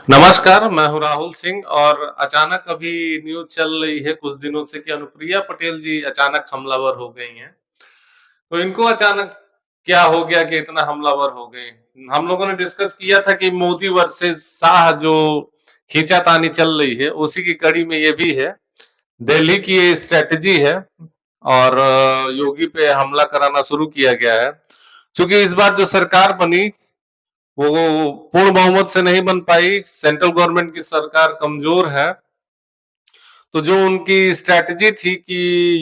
नमस्कार, मैं हूँ राहुल सिंह और अचानक अभी न्यूज़ चल रही है कुछ दिनों से कि अनुप्रिया पटेल जी अचानक हमलावर हो गई हैं। तो इनको अचानक क्या हो गया कि इतना हमलावर हो गई? हम लोगों ने डिस्कस किया था कि मोदी वर्सेस शाह जो खींचातानी चल रही है, उसी की कड़ी में ये भी है। दिल्ली की ये स्ट्रैटेजी है और योगी पे हमला कराना शुरू किया गया है। चूँकि इस बार जो सरकार बनी वो पूर्ण बहुमत से नहीं बन पाई, सेंट्रल गवर्नमेंट की सरकार कमज़ोर है, तो जो उनकी स्ट्रैटेजी थी कि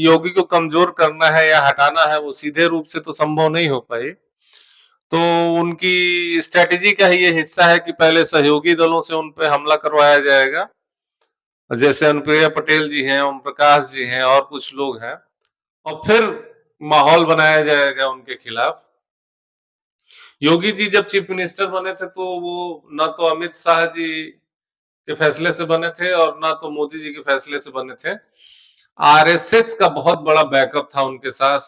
योगी को कमज़ोर करना है या हटाना है, वो सीधे रूप से तो संभव नहीं हो पाई। तो उनकी स्ट्रैटेजी का ही ये हिस्सा है कि पहले सहयोगी दलों से उन पे हमला करवाया जाएगा, जैसे अनुप्रिया पटेल जी हैं, ओम प्रकाश जी हैं और कुछ लोग हैं और फिर माहौल बनाया जाएगा उनके खिलाफ। योगी जी जब चीफ मिनिस्टर बने थे तो वो ना तो अमित शाह जी के फैसले से बने थे और ना तो मोदी जी के फैसले से बने थे। आरएसएस का बहुत बड़ा बैकअप था उनके साथ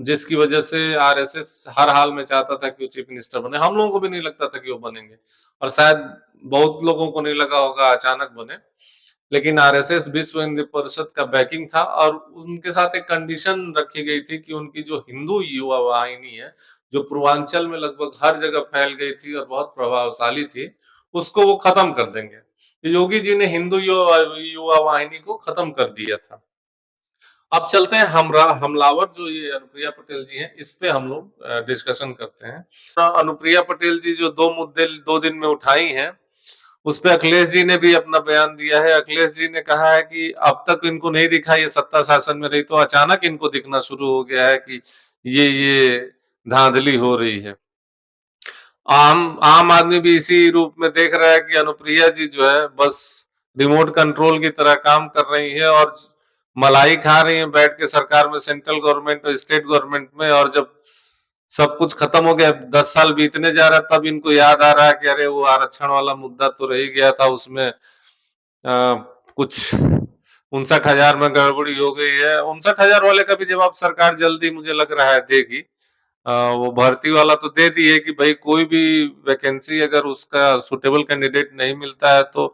जिसकी वजह से आरएसएस हर हाल में चाहता था कि वो चीफ मिनिस्टर बने। हम लोगों को भी नहीं लगता था कि वो बनेंगे और शायद बहुत लोगों को नहीं लगा होगा अचानक बने। लेकिन आरएसएस विश्व हिंदू परिषद का बैकिंग था और उनके साथ एक कंडीशन रखी गई थी कि उनकी जो हिंदू युवा वाहिनी है, जो पूर्वांचल में लगभग हर जगह फैल गई थी और बहुत प्रभावशाली थी, उसको वो खत्म कर देंगे। तो योगी जी ने हिंदू युवा युवा वाहिनी को खत्म कर दिया था। अब चलते हैं हमलावर जो ये अनुप्रिया पटेल जी हैं, इस पे हम लोग डिस्कशन करते हैं। अनुप्रिया पटेल जी जो 2 मुद्दे 2 दिन में उठाई हैं, उसपे अखिलेश जी ने भी अपना बयान दिया है। अखिलेश जी ने कहा है कि अब तक इनको नहीं दिखा ये सत्ता शासन में रही, तो अचानक इनको दिखना शुरू हो गया है कि ये धांधली हो रही है। आम आम आदमी भी इसी रूप में देख रहा है कि अनुप्रिया जी जो है बस रिमोट कंट्रोल की तरह काम कर रही है और मलाई खा रही है बैठ के सरकार में, सेंट्रल गवर्नमेंट और स्टेट गवर्नमेंट में। और जब सब कुछ खत्म हो गया, 10 साल बीतने जा रहा है, तब इनको याद आ रहा है कि अरे वो आरक्षण वाला मुद्दा तो रह ही गया था, उसमें कुछ 59,000 में गड़बड़ी हो गई है। 59,000 वाले का भी जवाब सरकार जल्दी मुझे लग रहा है देगी। वो भर्ती वाला तो दे दी है कि भाई कोई भी वैकेंसी अगर उसका सुटेबल कैंडिडेट नहीं मिलता है तो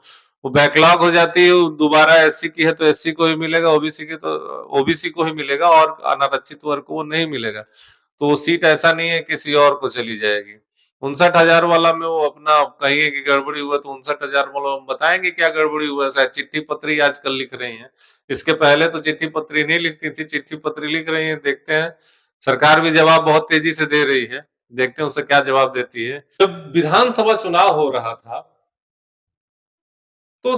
वो बैकलॉग हो जाती है। दोबारा एससी की है तो एससी को ही मिलेगा, ओबीसी की तो ओबीसी को ही मिलेगा और अनारक्षित वर्ग को वो नहीं मिलेगा। तो वो सीट ऐसा नहीं है किसी और को चली जाएगी। 59,000 वाला में वो अपना कहेंगे कि गड़बड़ी हुआ तो 59,000 वाला हम बताएंगे क्या गड़बड़ी हुआ है। शायद चिट्ठी पत्री आजकल लिख रही हैं, इसके पहले तो चिट्ठी पत्री नहीं लिखती थी, चिट्ठी पत्री लिख रही हैं। देखते हैं, सरकार भी जवाब बहुत तेजी से दे रही है, देखते हैं उसे क्या जवाब देती है। जब विधानसभा चुनाव हो रहा था तो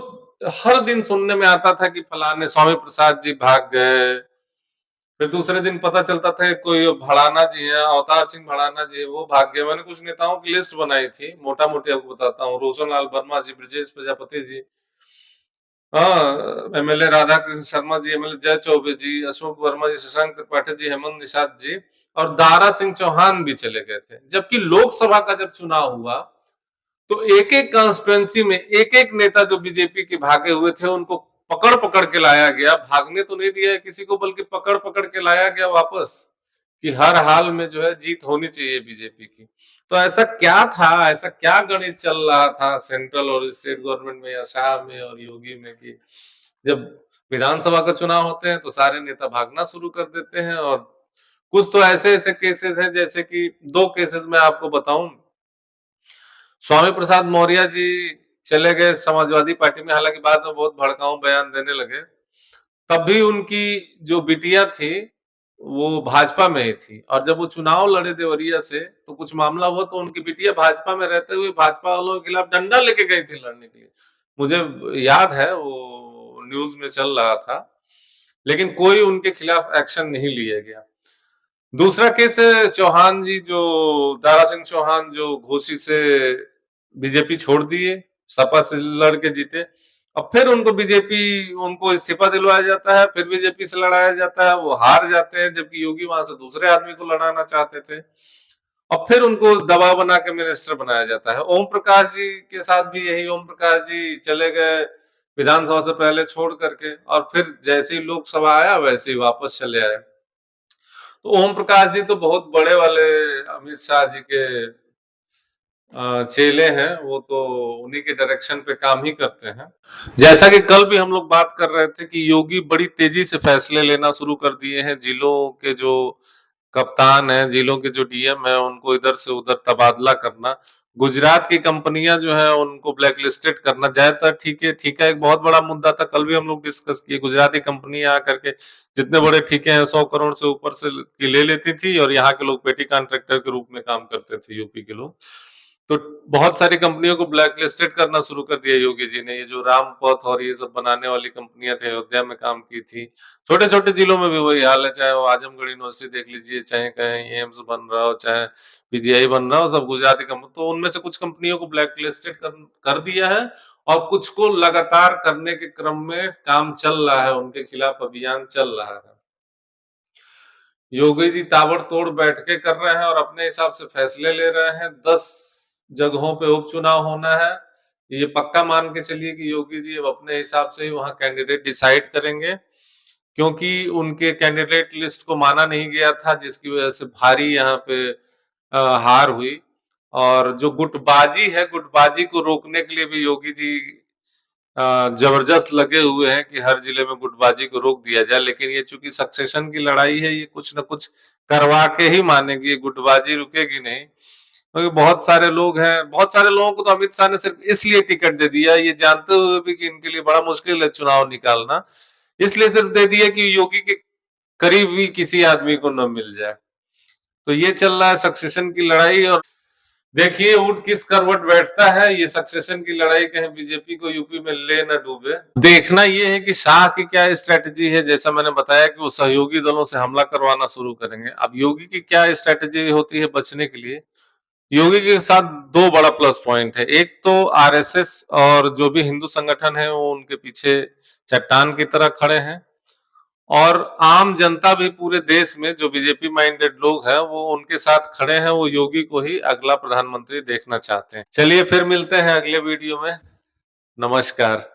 हर दिन सुनने में आता था कि फलाने स्वामी प्रसाद जी भाग गए। फिर दूसरे दिन पता चलता था कि कोई भड़ाना जी हैं, अवतार सिंह भड़ाना जी, वो भाग गए। मैंने कुछ नेताओं की लिस्ट बनाई थी, मोटा-मोटी आपको बताता हूँ। रोशन लाल वर्मा जी, ब्रजेश प्रजापति जी, हाँ, एमएलए राधाकृष्ण शर्मा जी, एमएलए जय चौबे जी, अशोक वर्मा जी, शशांक त्रिपाठी जी, हेमंत निषाद जी और दारा सिंह चौहान भी चले गए थे। जबकि लोकसभा का जब चुनाव हुआ तो एक-एक कॉन्स्टिट्यूएंसी में एक-एक नेता जो बीजेपी के भागे हुए थे उनको पकड़-पकड़ के लाया गया। भागने तो नहीं दिया किसी को, बल्कि पकड़-पकड़ के लाया गया वापस कि हर हाल में जो है जीत होनी चाहिए बीजेपी की। तो ऐसा क्या था, ऐसा क्या गणित चल रहा था सेंट्रल और स्टेट गवर्नमेंट में या शाह में और योगी में कि जब विधानसभा का चुनाव होते हैं तो सारे नेता भागना शुरू कर देते हैं। और कुछ तो ऐसे-ऐसे केसेस हैं, जैसे कि 2 केसेस मैं आपको बताऊँ। स्वामी प्रसाद मौर्य जी चले गए समाजवादी पार्टी में, हालाँकि बाद में बहुत भड़काऊ बयान देने लगे। तब भी उनकी जो बिटिया थी, वो भाजपा में ही थी और जब वो चुनाव लड़े देवरिया से, तो कुछ मामला हुआ तो उनकी बिटिया भाजपा में रहते हुए भाजपा वालों के खिलाफ डंडा लेके गई थी लड़ने के लिए। मुझे याद है, वो न्यूज़ में चल रहा था, लेकिन कोई उनके खिलाफ एक्शन नहीं लिया गया। दूसरा केस है चौहान जी, जो दारा सिंह चौहान जो घोसी से बीजेपी छोड़ दिए, सपा से लड़ के जीते। अब फिर उनको बीजेपी उनको इस्तीफा दिलवाया जाता है, फिर बीजेपी से लड़ाया जाता है, वो हार जाते हैं, जबकि योगी वहां से दूसरे आदमी को लड़ाना चाहते थे। और फिर उनको दबाव बना के मिनिस्टर बनाया जाता है। ओम प्रकाश जी के साथ भी यही, ओम प्रकाश जी चले गए विधानसभा से पहले छोड़ करके और फिर जैसे ही लोकसभा आया वैसे ही वापस चले आए। तो ओम प्रकाश जी तो बहुत बड़े वाले अमित शाह जी के चेले हैं, वो तो उन्हीं के डायरेक्शन पे काम ही करते हैं। जैसा कि कल भी हम लोग बात कर रहे थे कि योगी बड़ी तेजी से फैसले लेना शुरू कर दिए हैं। जिलों के जो कप्तान हैं, जिलों के जो डीएम हैं, उनको इधर से उधर तबादला करना। गुजरात की कंपनियां जो है उनको ब्लैक लिस्टेड करना। ज्यादातर ठीका एक बहुत बड़ा मुद्दा था, कल भी हम लोग डिस्कस किए। गुजराती कंपनियां आकर के जितने बड़े ठीके हैं 100 करोड़ से ऊपर से की ले लेती थी और यहाँ के लोग पेटी कॉन्ट्रैक्टर के रूप में काम करते थे, यूपी के लोग। तो बहुत सारी कंपनियों को ब्लैक लिस्टेड करना शुरू कर दिया योगी जी ने। ये जो रामपथ और ये सब बनाने वाली कंपनियां थी, अयोध्या में काम की थी। छोटे छोटे जिलों में भी वही हाल है, चाहे वो आजमगढ़ यूनिवर्सिटी देख लीजिए, चाहे कहीं एम्स बन रहा हो, चाहे पीजीआई बन रहा हो, सब गुजराती कंपनी। तो उनमें से कुछ कंपनियों को ब्लैक लिस्टेड कर दिया है और कुछ को लगातार करने के क्रम में काम चल रहा है, उनके खिलाफ अभियान चल रहा है। योगी जी ताबड़तोड़ बैठकें कर रहे हैं और अपने हिसाब से फैसले ले रहे हैं। 10 जगहों पे उपचुनाव होना है। ये पक्का मान के चलिए कि योगी जी अब अपने हिसाब से ही वहां कैंडिडेट डिसाइड करेंगे, क्योंकि उनके कैंडिडेट लिस्ट को माना नहीं गया था, जिसकी वजह से भारी यहाँ पे हार हुई। और जो गुटबाजी है, गुटबाजी को रोकने के लिए भी योगी जी जबरदस्त लगे हुए हैं कि हर जिले में गुटबाजी को रोक दिया जाए। लेकिन ये चूंकि सक्सेशन की लड़ाई है, ये कुछ न कुछ करवा के ही मानेगी, ये गुटबाजी रुकेगी नहीं। क्योंकि बहुत सारे लोग हैं, बहुत सारे लोगों को तो अमित शाह ने सिर्फ इसलिए टिकट दे दिया, ये जानते हुए भी कि इनके लिए बड़ा मुश्किल है चुनाव निकालना, इसलिए सिर्फ दे दिया कि योगी के करीब भी किसी आदमी को न मिल जाए। तो ये चल रहा है सक्सेशन की लड़ाई। और देखिए ऊंट किस करवट बैठता है। ये सक्सेशन की लड़ाई कहीं बीजेपी को यूपी में ले न डूबे। देखना ये है कि शाह की क्या स्ट्रेटेजी है। जैसा मैंने बताया कि वो सहयोगी दलों से हमला करवाना शुरू करेंगे। अब योगी की क्या स्ट्रेटेजी होती है बचने के लिए। योगी के साथ दो बड़ा प्लस पॉइंट है। एक तो आरएसएस और जो भी हिंदू संगठन है वो उनके पीछे चट्टान की तरह खड़े हैं, और आम जनता भी पूरे देश में जो बीजेपी माइंडेड लोग हैं वो उनके साथ खड़े हैं। वो योगी को ही अगला प्रधानमंत्री देखना चाहते हैं। चलिए फिर मिलते हैं अगले वीडियो में। नमस्कार।